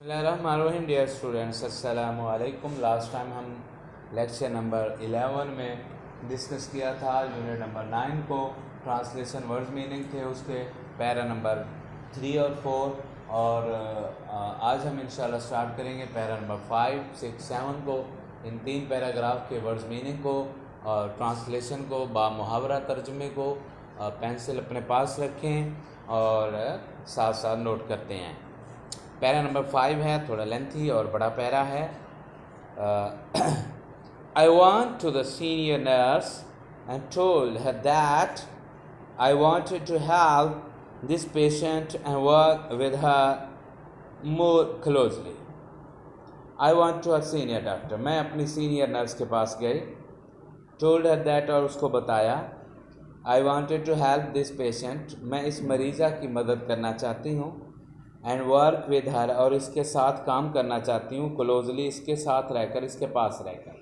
बिस्मिल्लाहिर्रहमानिर्रहीम। Dear students, अस्सलामु अलैकुम। लास्ट टाइम हम लेक्चर नंबर 11 में डिस्कस किया था यूनिट नंबर 9 को। ट्रांसलेशन वर्ड्स मीनिंग थे उसके पैरा नंबर 3 और 4, और आज हम इंशाल्लाह स्टार्ट करेंगे पैरा नंबर 5, 6, 7 को। इन 3 पैराग्राफ के वर्ड्स मीनिंग को और ट्रांसलेशन को, बामुहावरा तर्जुमे को पेंसिल अपने पास रखें और साथ साथ नोट करते हैं। पैरा नंबर 5 है, थोड़ा लेंथी और बड़ा पैरा है। I want to the senior nurse and told her that I wanted to help this patient and work with her more closely. I want to a senior doctor, मैं अपनी senior nurse के पास गई। Told her that, और उसको बताया। I wanted to help this patient, मैं इस मरीज़ा की मदद करना चाहती हूँ। एंड वर्क विद हर, और इसके साथ काम करना चाहती हूँ। क्लोजली, इसके साथ रहकर, इसके पास रहकर।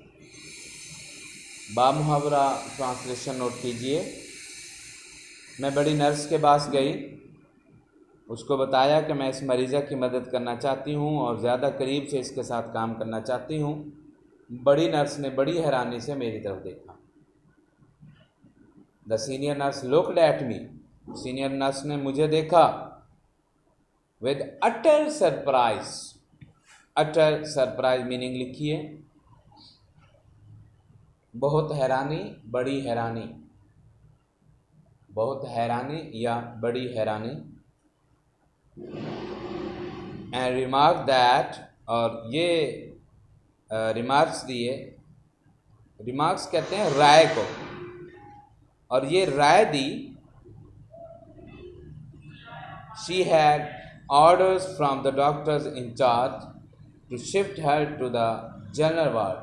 बामुहावरा ट्रांसलेशन नोट कीजिए। मैं बड़ी नर्स के पास गई, उसको बताया कि मैं इस मरीज़ा की मदद करना चाहती हूँ और ज़्यादा करीब से इसके साथ काम करना चाहती हूँ। बड़ी नर्स ने बड़ी हैरानी से मेरी तरफ देखा। The senior nurse looked at me, senior nurse ने मुझे देखा। With utter surprise, utter surprise meaning लिखिए। बहुत हैरानी, बड़ी हैरानी, बहुत हैरानी या बड़ी हैरानी। एंड रिमार्क दैट, और ये रिमार्क्स दिए। रिमार्क्स कहते हैं राय को, और ये राय दी। She had orders from the doctors in charge to shift her to the general ward,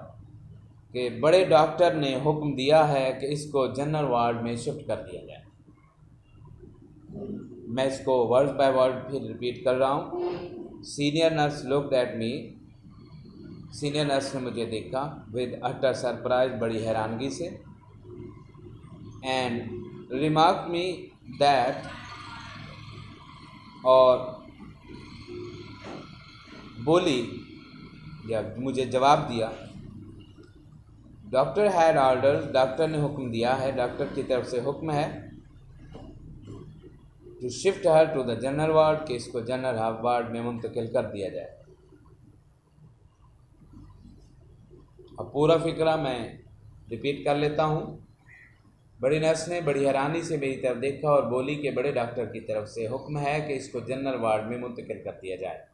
के बड़े डॉक्टर ने हुक्म दिया है कि इसको जनरल वार्ड में शिफ्ट कर दिया जाए। मैं इसको वर्ड बाय वर्ड फिर रिपीट कर रहा हूँ। Senior nurse looked at me, senior nurse ने मुझे देखा। विद अटर सरप्राइज, बड़ी हैरानगी से। एंड रिमार्क मी दैट, और बोली या मुझे जवाब दिया। डॉक्टर हैड ऑर्डर, डॉक्टर ने हुक्म दिया है, डॉक्टर की तरफ से हुक्म है। To shift her to the general ward, कि इसको जनरल वार्ड में मुंतकिल कर दिया जाए। अब पूरा फिक्रा मैं रिपीट कर लेता हूँ। बड़ी नर्स ने बड़ी हैरानी से मेरी तरफ देखा और बोली कि बड़े डॉक्टर की तरफ से हुक्म है कि इसको जनरल वार्ड में मुंतकिल कर दिया जाए।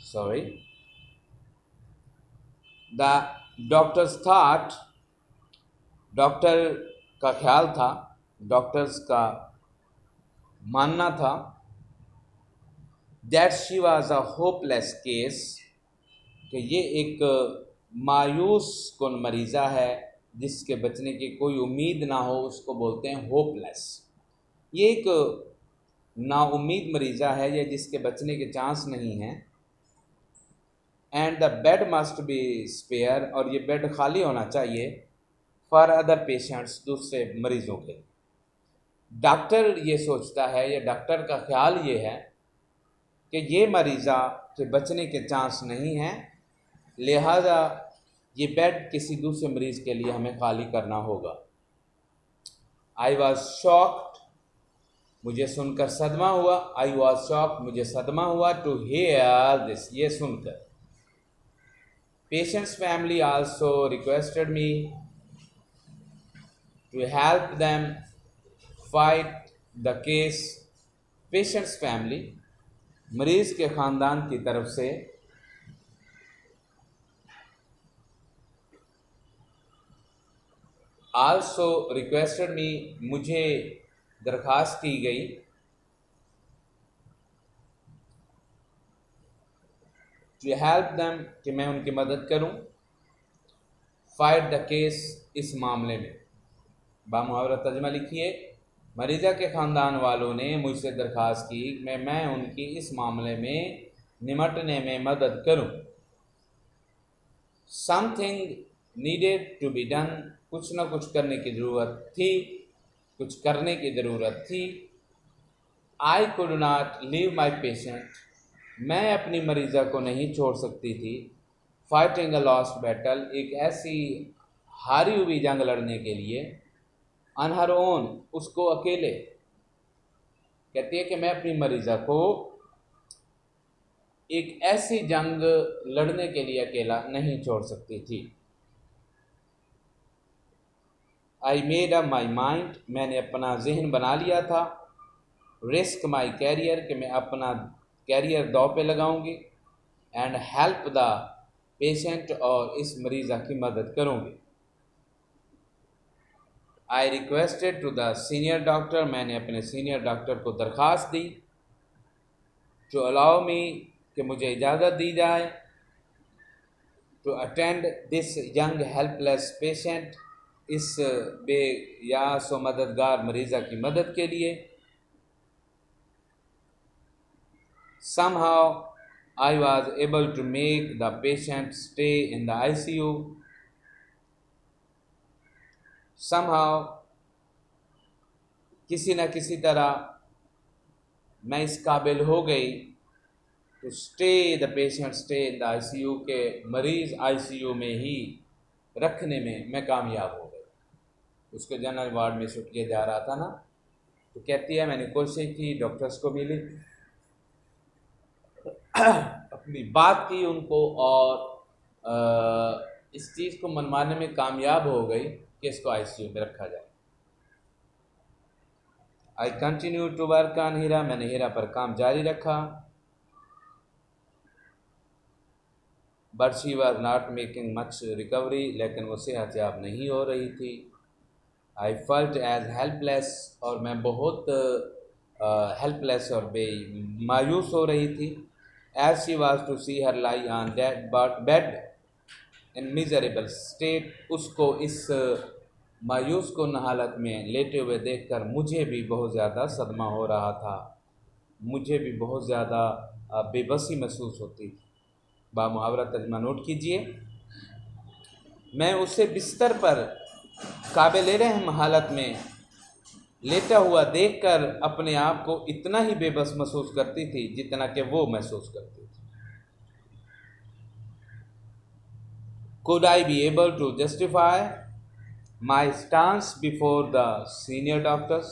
Sorry. The doctor's thought, doctor का ख्याल था, डॉक्टर्स का मानना था। That she was a hopeless case, कि ये एक मायूस कुन मरीज़ा है जिसके बचने की कोई उम्मीद ना हो, उसको बोलते हैं होपलेस। ये एक नाउम्मीद मरीज़ा है या जिसके बचने के चांस नहीं हैं। And the bed must be spare, और ये बेड खाली होना चाहिए। फॉर अदर पेशेंट्स, दूसरे मरीज़ों के। डॉक्टर ये सोचता है या डॉक्टर का ख्याल ये है कि ये मरीज़ा के बचने के चांस नहीं हैं, लिहाजा ये बेड किसी दूसरे मरीज़ के लिए हमें खाली करना होगा। आई वॉज शॉक्ड, मुझे सुनकर सदमा हुआ। आई वॉज शॉक्ड, मुझे सदमा हुआ। टू हियर दिस, ये सुनकर। Patients family also requested me to help them fight the case. Patients family, मरीज के ख़ानदान की तरफ से आल्सो रिक्वेस्टेड मी, मुझे दरख्वास्त की गई। टू हेल्प देम, कि मैं उनकी मदद करूं। फाइट द केस, इस मामले में। बामुहावरा तर्जुमा लिखिए। मरीज़ा के ख़ानदान वालों ने मुझसे दरख्वास्त की कि मैं उनकी इस मामले में निमटने में मदद करूं। Something needed to be done, कुछ न कुछ करने की ज़रूरत थी, कुछ करने की ज़रूरत थी। I could not leave my patient, मैं अपनी मरीज़ा को नहीं छोड़ सकती थी। फाइटिंग अ लॉस्ट बैटल, एक ऐसी हारी हुई जंग लड़ने के लिए। ऑन हर ओन, उसको अकेले। कहती है कि मैं अपनी मरीज़ा को एक ऐसी जंग लड़ने के लिए अकेला नहीं छोड़ सकती थी। I made up my mind, मैंने अपना जहन बना लिया था। रिस्क माई कैरियर, कि मैं अपना कैरियर दांव पे लगाऊंगी। एंड हेल्प द पेशेंट, और इस मरीज़ा की मदद करूंगी। I requested to the senior doctor, मैंने अपने सीनियर डॉक्टर को दरख्वास्त दी। टू अलाउ मी, कि मुझे इजाज़त दी जाए। To attend this young helpless patient, इस बेयास व मददगार मरीज़ा की मदद के लिए। Somehow I was able to make the patient stay in the ICU. Somehow, किसी न किसी तरह मैं इस काबिल हो गई to stay the patient stay in the ICU, के मरीज़ ICU में ही रखने में मैं कामयाब हो गई। उसको जनरल वार्ड में शिफ्ट किया जा रहा था ना, तो कहती है मैंने कोशिश की, डॉक्टर्स को मिली, अपनी बात की उनको, और इस चीज़ को मनवाने में कामयाब हो गई कि इसको आईसीयू में रखा जाए। I continue to work on Heera, मैंने हीरा पर काम जारी रखा। But she was not making much recovery, लेकिन वो सेहत याब नहीं हो रही थी। आई फल्ट एज हेल्पलेस, और मैं बहुत हेल्पलेस और मायूस हो रही थी। As she was to see her lie on that bed in miserable state, उसको इस मायूस कुन हालत में लेटे हुए देखकर मुझे भी बहुत ज़्यादा सदमा हो रहा था, मुझे भी बहुत ज़्यादा बेबसी महसूस होती थी। बामुहावरा तर्जमा नोट कीजिए। मैं उसे बिस्तर पर काबिल रहम हालत में लेटा हुआ देखकर अपने आप को इतना ही बेबस महसूस करती थी जितना कि वो महसूस करती थी। Could I be able to justify my stance before the senior doctors?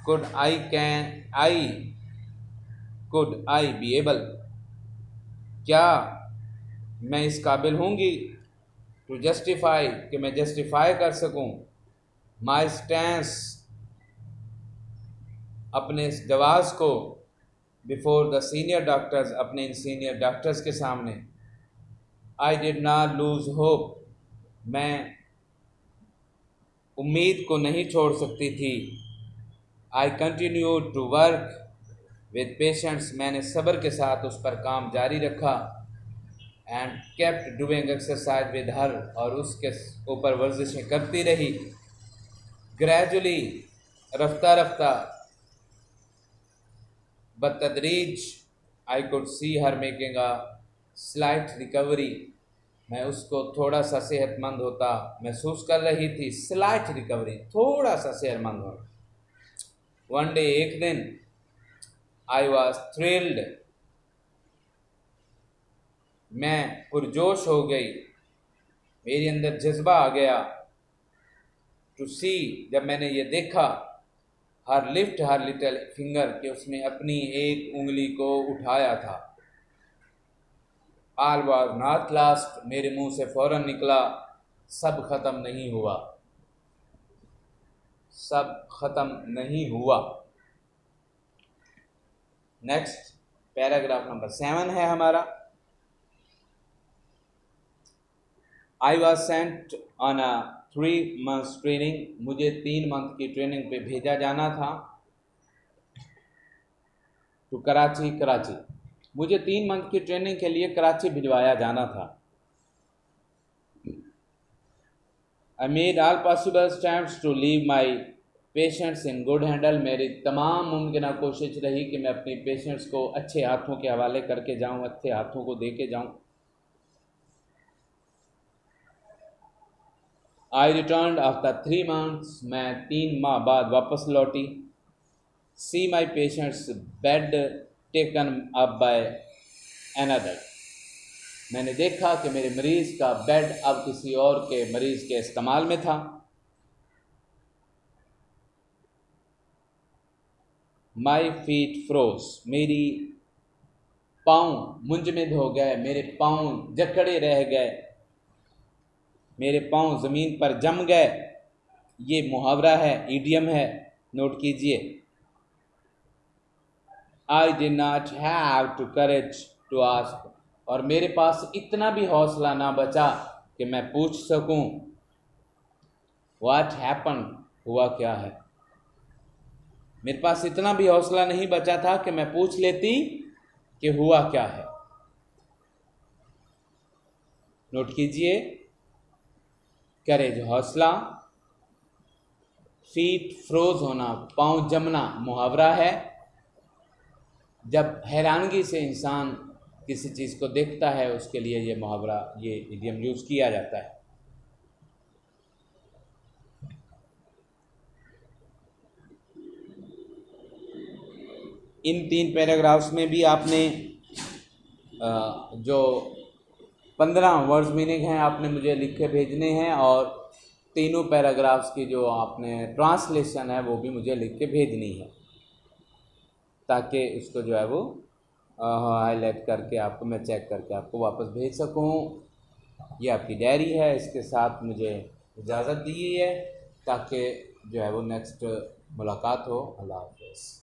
Could I be able, क्या मैं इस काबिल होंगी टू जस्टिफाई, कि मैं जस्टिफाई कर सकूं माई स्टैंस, अपने इस जवाज़ को, बिफोर द सीनियर डॉक्टर्स, अपने इन सीनियर डॉक्टर्स के सामने। I did not lose hope, मैं उम्मीद को नहीं छोड़ सकती थी। I continue to work with patients, मैंने सब्र के साथ उस पर काम जारी रखा। And kept doing exercise with her, और उसके ऊपर वर्जिशें करती रही। ग्रेजुअली, रफ्ता रफ्ता, बतदरीज, I could see her making a slight recovery, मैं उसको थोड़ा सा सेहतमंद होता महसूस कर रही थी। स्लाइट रिकवरी, थोड़ा सा सेहतमंद होना। वन डे, एक दिन, आई वॉज थ्रिल्ड, मैं पुरजोश हो गई, मेरे अंदर जज्बा आ गया। टू सी, जब मैंने ये देखा, हर लिफ्ट हर लिटिल फिंगर, कि उसने अपनी एक उंगली को उठाया था। ऑल वाज नॉट लास्ट, मेरे मुंह से फौरन निकला, सब ख़त्म नहीं हुआ, सब ख़त्म नहीं हुआ। नेक्स्ट पैराग्राफ नंबर 7 है हमारा। I was sent on a 3 months training, मुझे 3 मंथ की ट्रेनिंग पे भेजा जाना था। टू कराची, मुझे 3 मंथ की ट्रेनिंग के लिए कराची भिजवाया जाना था। I made all possible steps to leave my patients in good handle, मेरी तमाम मुमकिन कोशिश रही कि मैं अपने पेशेंट्स को अच्छे हाथों के हवाले करके जाऊं, अच्छे हाथों को दे के जाऊं। आई रिटर्न आफ्टर 3 months, मैं 3 माह बाद वापस लौटी। See my patient's bed taken up by another. मैंने देखा कि मेरे मरीज़ का बेड अब किसी और के मरीज़ के इस्तेमाल में था। माई फीट फ्रोज, मेरी पाँव मुंजमद हो गए, मेरे पाँव जकड़े रह गए, मेरे पाँव ज़मीन पर जम गए। ये मुहावरा है, इडियम है, नोट कीजिए। I did not have to courage to ask, और मेरे पास इतना भी हौसला ना बचा कि मैं पूछ सकूं व्हाट हैपन, हुआ क्या है। मेरे पास इतना भी हौसला नहीं बचा था कि मैं पूछ लेती कि हुआ क्या है। नोट कीजिए, करेज हौसला, फीट फ्रोज होना पाँव जमना मुहावरा है। जब हैरानगी से इंसान किसी चीज़ को देखता है उसके लिए ये मुहावरा, ये इडियम यूज़ किया जाता है। इन 3 पैराग्राफ्स में भी आपने जो 15 वर्ड्स मीनिंग हैं आपने मुझे लिख के भेजने हैं, और तीनों पैराग्राफ्स की जो आपने ट्रांसलेशन है वो भी मुझे लिख के भेजनी है, ताकि इसको जो है वो हाईलाइट करके आपको मैं चेक करके आपको वापस भेज सकूं। ये आपकी डायरी है, इसके साथ मुझे इजाज़त दी है ताकि जो है वो नेक्स्ट मुलाकात हो। अल्लाह हाफ़िज़।